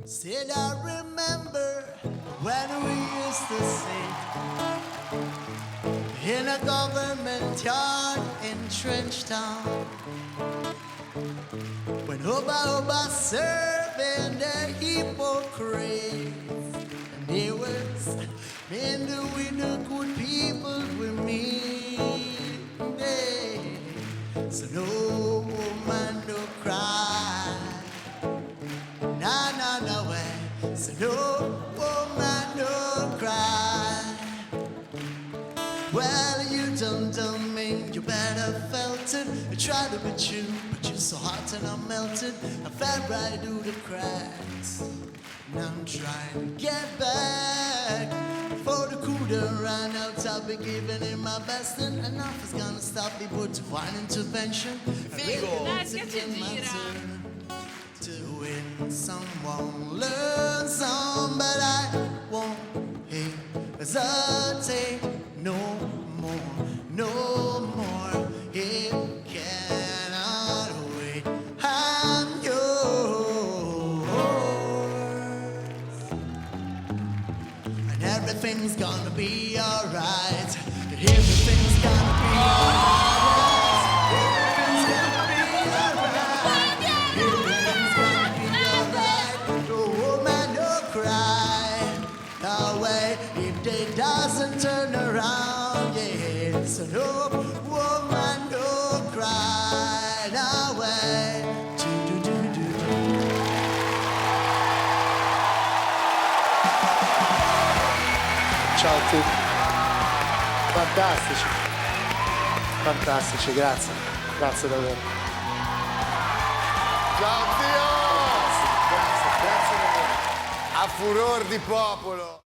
Said I remember when we used to sit in a government yard in Trench Town, when Oba serving the hypocrites, and they was men with the good people with me. Yeah. So no woman no cry, no way. So no woman no cry. Well, you done me, you better felt it. I tried to be you, but you're so hot and I'm melted. I fell right through the cracks. Now I'm trying to get back. Before the coup done ran out, I'll be giving it my best. And enough is gonna stop me, but divine intervention. Grazie, gira. To win some, won't learn some, but I won't hesitate no more, no more. It cannot wait. I'm yours, and everything's gonna be alright. Everything's gonna be alright. Everything's gonna be alright. Everything's gonna be alright. No woman, no cry. Away if they doesn't turn around, yeah. So no woman, no cry. Away. Ciao a tutti. Fantastici. Fantastici, grazie. Grazie davvero. Ciao zio! Grazie davvero. A furor di popolo!